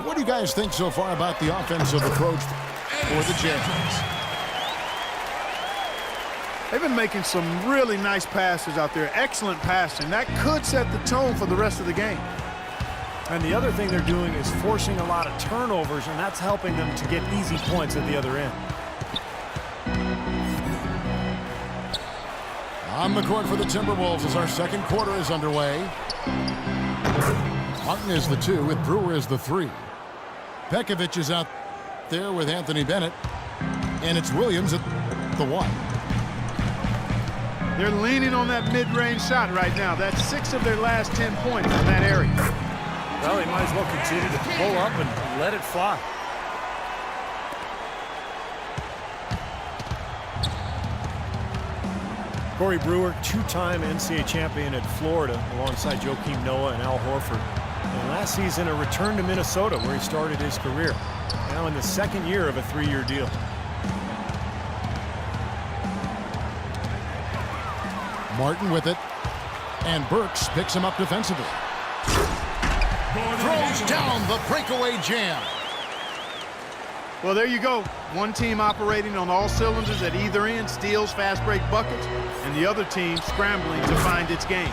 What do you guys think so far about the offensive approach for the Jazz? They've been making some really nice passes out there. Excellent passing. That could set the tone for the rest of the game. And the other thing they're doing is forcing a lot of turnovers, and that's helping them to get easy points at the other end. On the court for the Timberwolves as our second quarter is underway. Martin is the 2 with Brewer as the 3. Pekovic is out there with Anthony Bennett. And it's Williams at the 1. They're leaning on that mid-range shot right now. That's 6 of their last 10 points in that area. Well, he might as well continue to pull up and let it fly. Corey Brewer, 2-time NCAA champion at Florida alongside Joakim Noah and Al Horford. And last season, a return to Minnesota where he started his career. Now in the second year of a 3-year deal. Martin with it. And Burks picks him up defensively. Throws down the breakaway jam. Well, there you go. One team operating on all cylinders at either end, steals, fast break buckets, and the other team scrambling to find its game.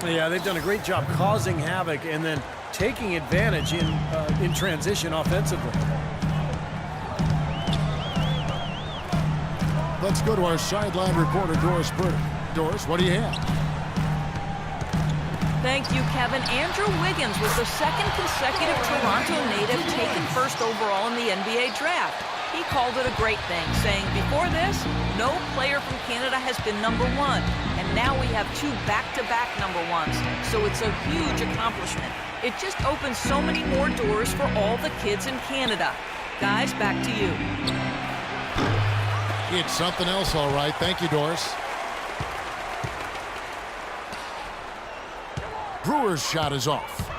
Yeah, they've done a great job causing havoc and then taking advantage in transition offensively. Let's go to our sideline reporter, Doris Burdick. Doris, what do you have? Thank you, Kevin. Andrew Wiggins was the second consecutive Toronto native taken first overall in the NBA draft. He called it a great thing, saying, before this, no player from Canada has been #1. And now we have 2 back-to-back #1s. So it's a huge accomplishment. It just opens so many more doors for all the kids in Canada. Guys, back to you. It's something else, all right. Thank you, Doris. Brewer's shot is off.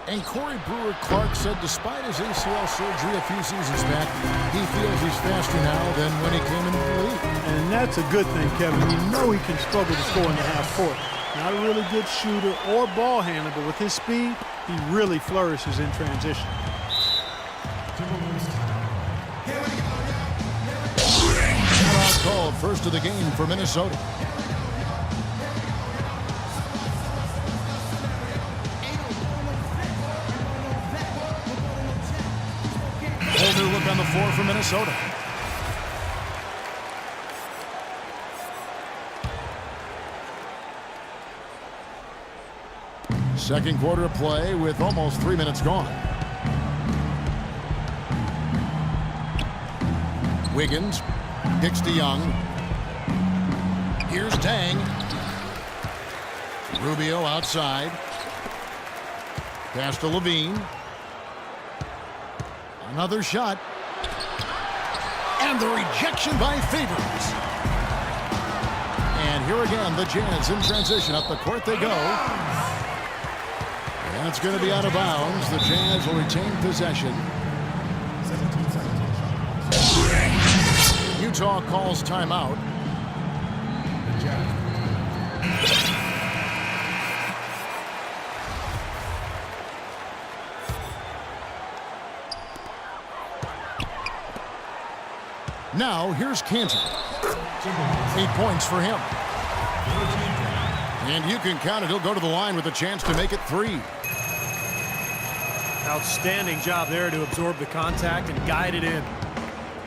And Corey Brewer-Clark said despite his ACL surgery a few seasons back, he feels he's faster now than when he came into the league. And that's a good thing, Kevin. You know he can struggle to score in the half court. Not a really good shooter or ball handler, but with his speed, he really flourishes in transition. Called first of the game for Minnesota. Whole new look on the floor for Minnesota. Second quarter of play with almost 3 minutes gone. Wiggins. Kicks to Young. Here's Tang. Rubio outside. Pass to Levine. Another shot. And the rejection by Favors. And here again, the Jazz in transition. Up the court they go. And it's going to be out of bounds. The Jazz will retain possession. Utah calls timeout. Now here's Cantor. 8 points for him. And you can count it. He'll go to the line with a chance to make it 3. Outstanding job there to absorb the contact and guide it in.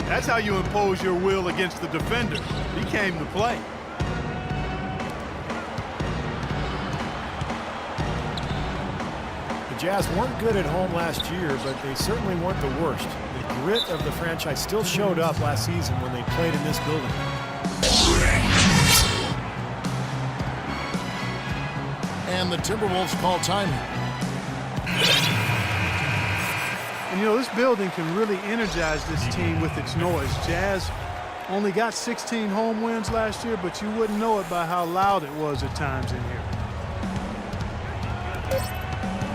That's how you impose your will against the defender. He came to play. The Jazz weren't good at home last year, but they certainly weren't the worst. The grit of the franchise still showed up last season when they played in this building. And the Timberwolves call time. And you know, this building can really energize this team with its noise. Jazz only got 16 home wins last year, but you wouldn't know it by how loud it was at times in here.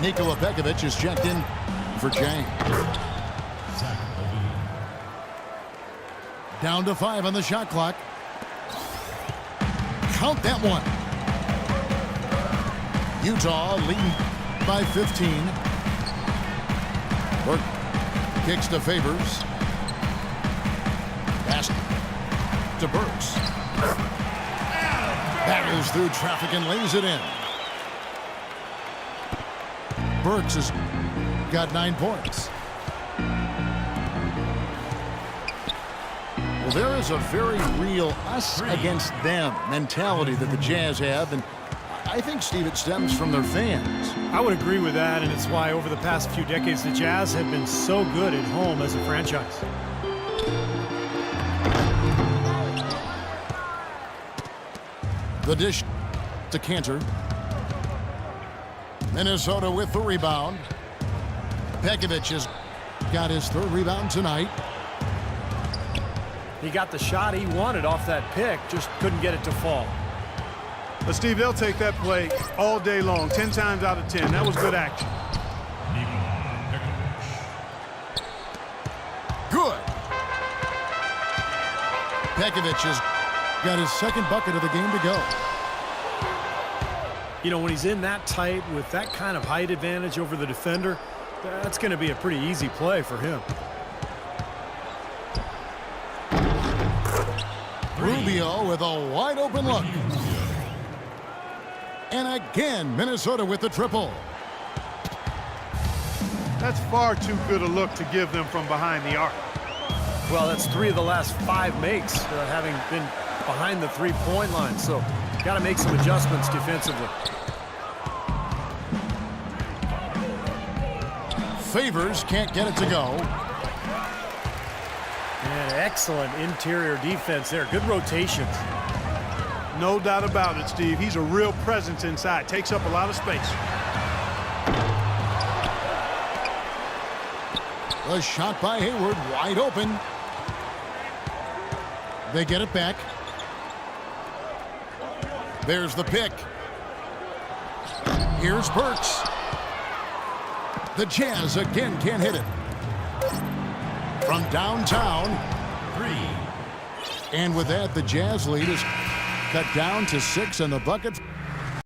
Nikola Pekovic is checked in for Jang. Down to 5 on the shot clock. Count that one. Utah leading by 15. Burke kicks to Favors. Pass to Burks. Battles through traffic and lays it in. Burks has got 9 points. Well, there is a very real us against them mentality that the Jazz have, and I think, Steve, it stems from their fans. I would agree with that, and it's why over the past few decades the Jazz have been so good at home as a franchise. The dish to Cantor. Minnesota with the rebound. Pekovic has got his 3rd rebound tonight. He got the shot he wanted off that pick, just couldn't get it to fall. But, Steve, they'll take that play all day long, 10 times out of 10. That was good action. Good. Pekovic has got his 2nd bucket of the game to go. You know, when he's in that tight with that kind of height advantage over the defender, that's going to be a pretty easy play for him. Rubio with a wide open look. And again, Minnesota with the triple. That's far too good a look to give them from behind the arc. Well, that's 3 of the last 5 makes, having been behind the 3-point line. So, got to make some adjustments defensively. Favors can't get it to go. And excellent interior defense there. Good rotations. No doubt about it, Steve. He's a real presence inside. Takes up a lot of space. A shot by Hayward, wide open. They get it back. There's the pick. Here's Burks. The Jazz again can't hit it. From downtown. 3. And with that, the Jazz lead is cut down to 6, and the bucket